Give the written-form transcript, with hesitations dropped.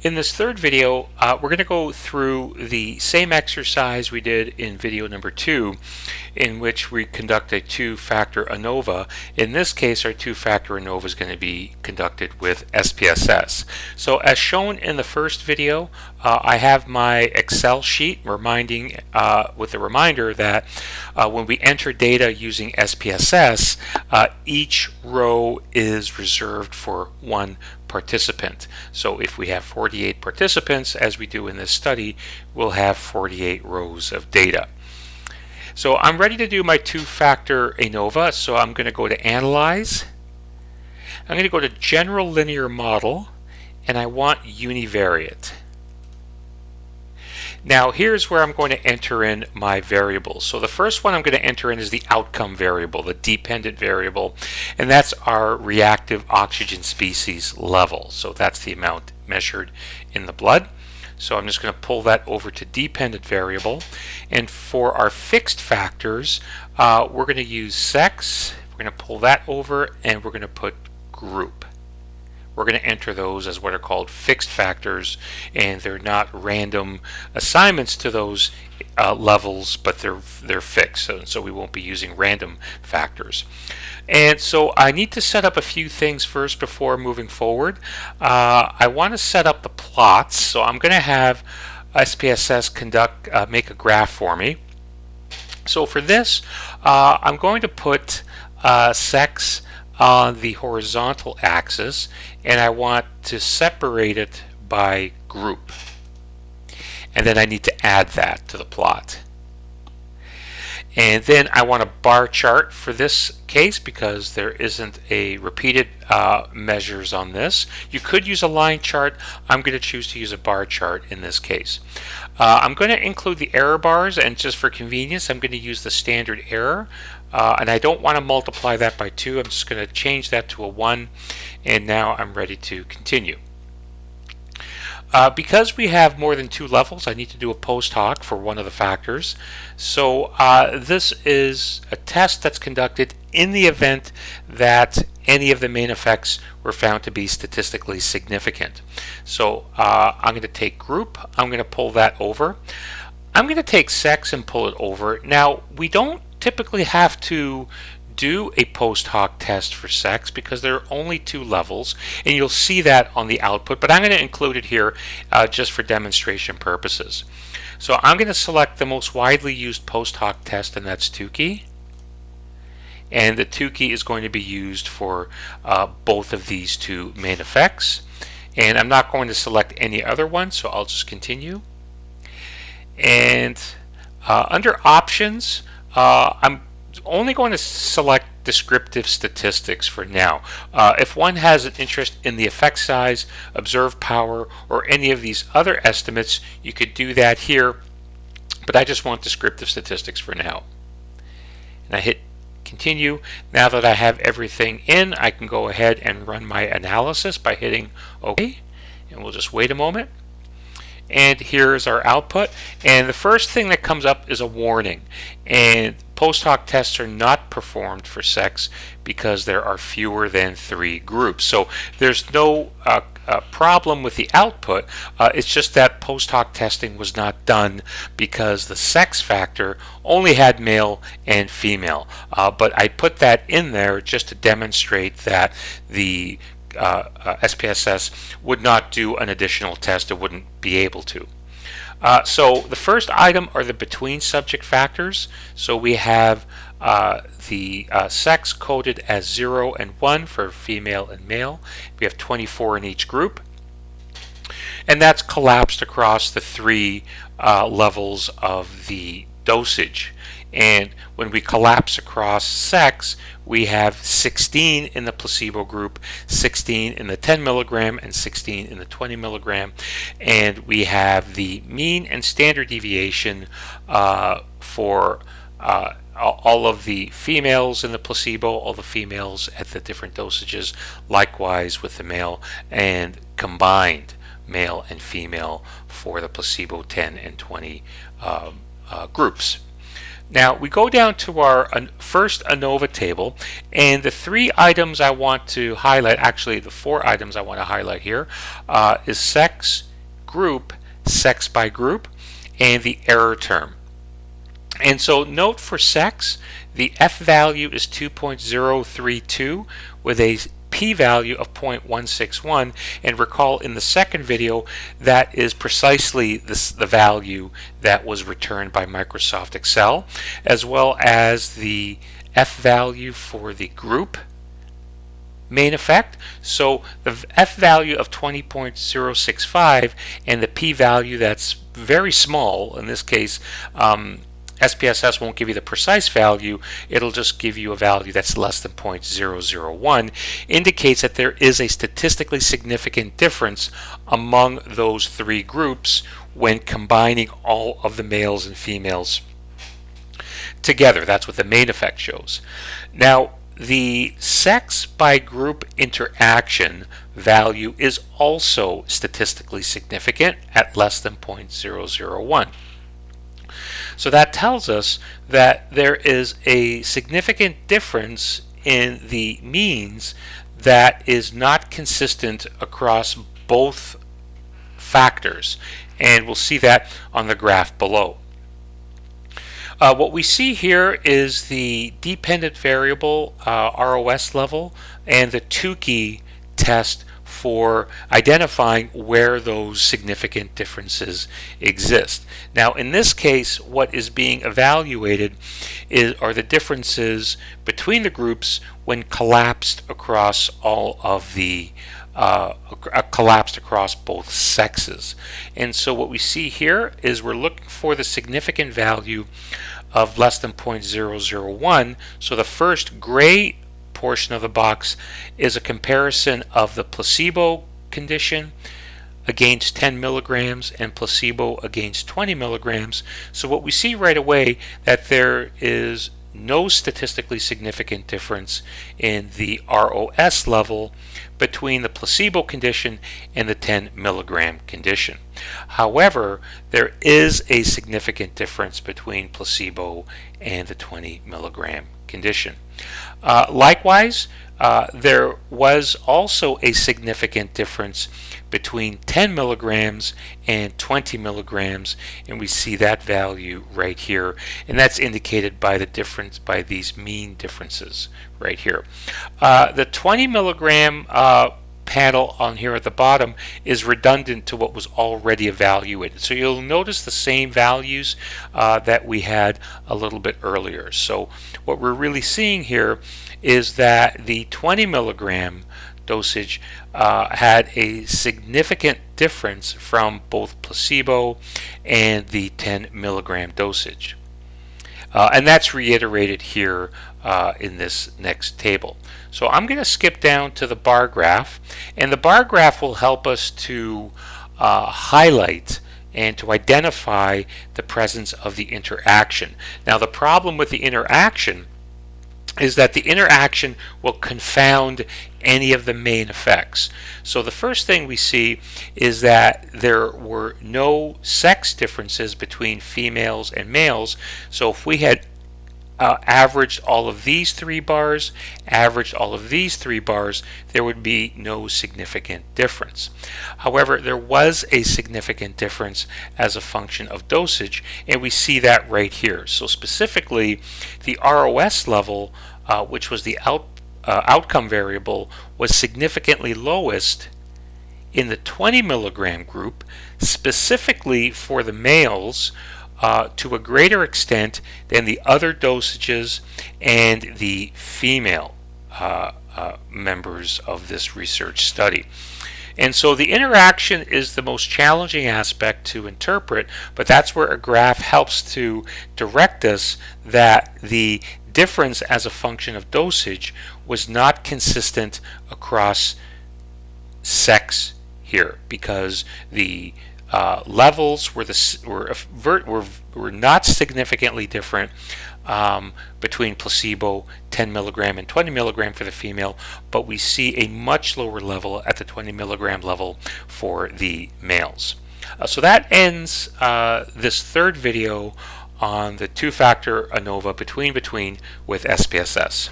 In this third video, we're going to go through the same exercise we did in video number 2, in which we conduct a two-factor ANOVA. In this case, our two-factor ANOVA is going to be conducted with SPSS. So as shown in the first video, I have my Excel sheet reminding with a reminder that when we enter data using SPSS, each row is reserved for one participant. So if we have 48 participants, as we do in this study, we'll have 48 rows of data. So I'm ready to do my two-factor ANOVA, so I'm going to go to Analyze. I'm going to go to General Linear Model, and I want univariate. Now here's where I'm going to enter in my variables. So the first one I'm going to enter in is the outcome variable, the dependent variable, and that's our reactive oxygen species level. So that's the amount measured in the blood. So I'm just going to pull that over to dependent variable. And for our fixed factors, we're going to use sex. We're going to pull that over, and we're going to put group. We're going to enter those as what are called fixed factors, and they're not random assignments to those levels, but they're fixed, so we won't be using random factors. And so I need to set up a few things first before moving forward. I want to set up the plots, so I'm going to have SPSS make a graph for me. So for this, I'm going to put sex on the horizontal axis, and I want to separate it by group. And then I need to add that to the plot. And then I want a bar chart for this case because there isn't a repeated measures on this. You could use a line chart. I'm going to choose to use a bar chart in this case. I'm going to include the error bars, and just for convenience I'm going to use the standard error. And I don't want to multiply that by 2. I'm just going to change that to a 1, and now I'm ready to continue. Because we have more than 2 levels, I need to do a post hoc for one of the factors. So this is a test that's conducted in the event that any of the main effects were found to be statistically significant. So I'm going to take group, I'm going to pull that over. I'm going to take sex and pull it over. Now, we don't typically have to do a post hoc test for sex because there are only 2 levels, and you'll see that on the output, but I'm going to include it here just for demonstration purposes. So I'm going to select the most widely used post hoc test, and that's Tukey. And the Tukey is going to be used for both of these 2 main effects. And I'm not going to select any other one, so I'll just continue. And under options, I'm only going to select descriptive statistics for now. If one has an interest in the effect size, observed power, or any of these other estimates, you could do that here, but I just want descriptive statistics for now. And I hit continue. Now that I have everything in, I can go ahead and run my analysis by hitting OK, and we'll just wait a moment. And here's our output, and the first thing that comes up is a warning, and post hoc tests are not performed for sex because there are fewer than 3 groups. So there's no problem with the output. It's just that post hoc testing was not done because the sex factor only had male and female, but I put that in there just to demonstrate that the SPSS would not do an additional test. It wouldn't be able to. So the first item are the between subject factors. So we have the sex coded as 0 and 1 for female and male. We have 24 in each group. And that's collapsed across the 3 levels of the dosage. And when we collapse across sex, we have 16 in the placebo group, 16 in the 10 milligram, and 16 in the 20 milligram. And we have the mean and standard deviation for all of the females in the placebo, all the females at the different dosages, likewise with the male, and combined male and female for the placebo 10 and 20 groups. Now we go down to our first ANOVA table, and the 3 items I want to highlight, actually the 4 items I want to highlight here, is sex, group, sex by group, and the error term. And so note for sex, the F value is 2.032 with a p-value of 0.161, and recall in the second video that is precisely the value that was returned by Microsoft Excel, as well as the F value for the group main effect. So the F value of 20.065 and the p-value that's very small, in this case SPSS won't give you the precise value, it'll just give you a value that's less than 0.001, indicates that there is a statistically significant difference among those three groups when combining all of the males and females together. That's what the main effect shows. Now, the sex by group interaction value is also statistically significant at less than 0.001. So that tells us that there is a significant difference in the means that is not consistent across both factors, and we'll see that on the graph below. What we see here is the dependent variable ROS level and the Tukey test for identifying where those significant differences exist. Now, in this case, what is being evaluated are the differences between the groups when collapsed across all of the collapsed across both sexes. And so what we see here is we're looking for the significant value of less than 0.001. So the first gray portion of the box is a comparison of the placebo condition against 10 milligrams and placebo against 20 milligrams. So what we see right away that there is no statistically significant difference in the ROS level between the placebo condition and the 10 milligram condition. However, there is a significant difference between placebo and the 20 milligram condition. Likewise, there was also a significant difference between 10 milligrams and 20 milligrams, and we see that value right here, and that's indicated by the difference by these mean differences right here. The 20 milligram panel on here at the bottom is redundant to what was already evaluated. So you'll notice the same values that we had a little bit earlier. So what we're really seeing here is that the 20 milligram dosage had a significant difference from both placebo and the 10 milligram dosage. And that's reiterated here in this next table. So I'm going to skip down to the bar graph, and the bar graph will help us to highlight and to identify the presence of the interaction. Now, the problem with the interaction is that the interaction will confound any of the main effects. So the first thing we see is that there were no sex differences between females and males. So if we had averaged all of these three bars, averaged all of these three bars, there would be no significant difference. However, there was a significant difference as a function of dosage, and we see that right here. So specifically, the ROS level, which was the outcome variable, was significantly lowest in the 20 milligram group, specifically for the males, to a greater extent than the other dosages and the female members of this research study. And so the interaction is the most challenging aspect to interpret, but that's where a graph helps to direct us that the difference as a function of dosage was not consistent across sex here, because the levels were not significantly different between placebo, 10 milligram, and 20 milligram for the female, but we see a much lower level at the 20 milligram level for the males. So that ends this third video on the two-factor ANOVA between with SPSS.